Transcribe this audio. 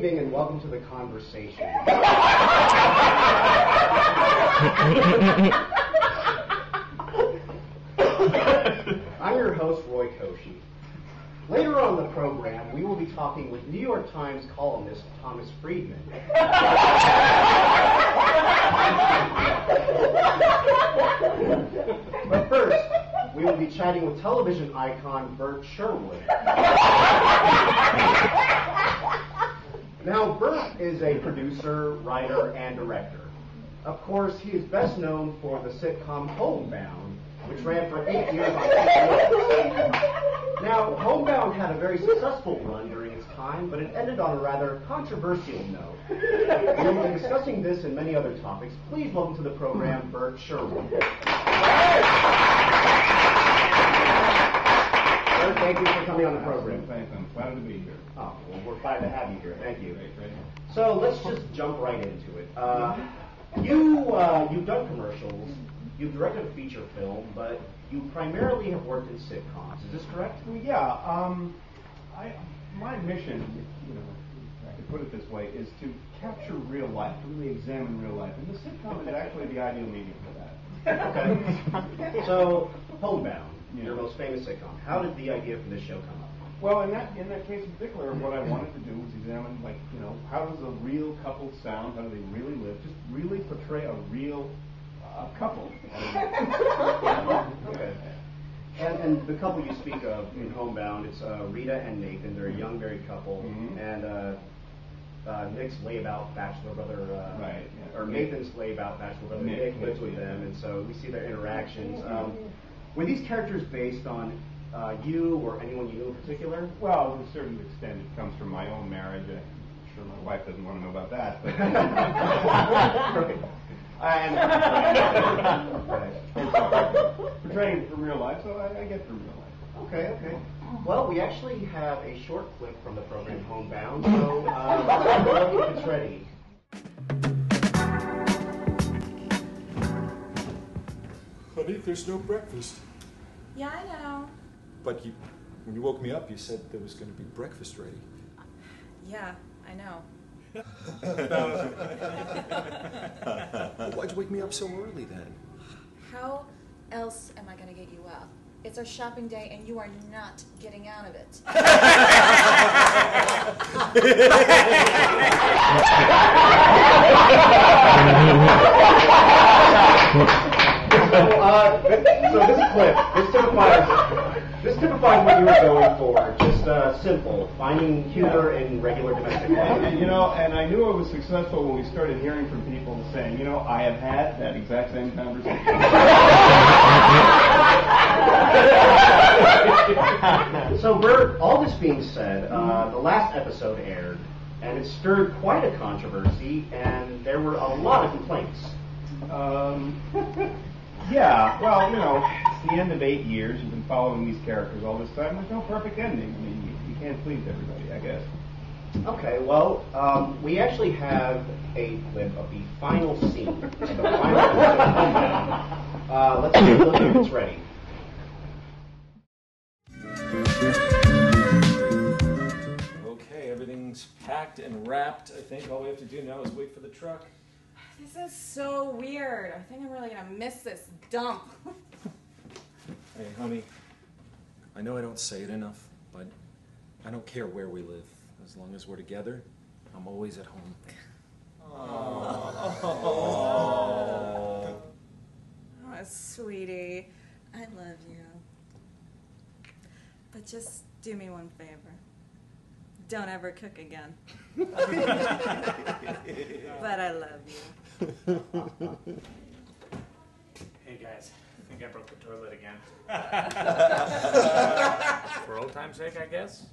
evening and welcome to the conversation. I'm your host, Roy Koshy. Later on in the program, we will be talking with New York Times columnist Thomas Friedman. But first, we will be chatting with television icon Bert Sherwood. Now, Bert is a producer, writer, and director. Of course, he is best known for the sitcom Homebound, which ran for 8 years on TV. Now, Homebound had a very successful run during its time, but it ended on a rather controversial note. We will be discussing this and many other topics. Please welcome to the program, Bert Sherwood. Bert, thank you for coming on the program. Thanks, I'm glad to be here. Oh, well, we're glad to have you here. Thank you. Great. So let's just jump right into it. You've done commercials, you've directed a feature film, but you primarily have worked in sitcoms. Is this correct? Well, yeah. My mission, if I could put it this way, is to capture real life, to really examine real life, and the sitcom is actually the ideal medium for that. Okay. So, Homebound, your most famous sitcom. How did the idea for this show come up? Well, in that case in particular, what I wanted to do was examine, how does a real couple sound? How do they really live? Just really portray a real couple. Okay. And the couple you speak of in Homebound, it's Rita and Nathan. They're a young married couple, and Nick's layabout bachelor brother, or Nathan's layabout bachelor brother, Nick lives with them, and so we see their interactions. Were these characters based on you or anyone you knew in particular? Well, to a certain extent, it comes from my own marriage. I'm sure my wife doesn't want to know about that. But portraying from real life, so I get from real life. Okay. Well, we actually have a short clip from the program Homebound, so if it's ready. Honey, there's no breakfast. Yeah, I know. But when you woke me up, you said there was going to be breakfast ready. Yeah, I know. Why'd you wake me up so early then? How else am I going to get you up? It's our shopping day and you are not getting out of it. So this clip, this typifies what you were going for. Just simple, finding humor in regular domestic life. And I knew I was successful when we started hearing from people saying, I have had that exact same conversation. So Bert, all this being said, the last episode aired, and it stirred quite a controversy, and there were a lot of complaints. Yeah, well, it's the end of 8 years. You've been following these characters all this time. There's no perfect ending. I mean, you can't please everybody, I guess. Okay, well, we actually have a clip of the final scene. The final episode of Homebound. Let's take a look if it's ready. Okay, everything's packed and wrapped. I think all we have to do now is wait for the truck. This is so weird. I think I'm really going to miss this dump. Hey, honey. I know I don't say it enough, but I don't care where we live. As long as we're together, I'm always at home. Oh, sweetie. I love you. But just do me one favor. Don't ever cook again. But I love you. Hey guys, I think I broke the toilet again. For old time's sake, I guess.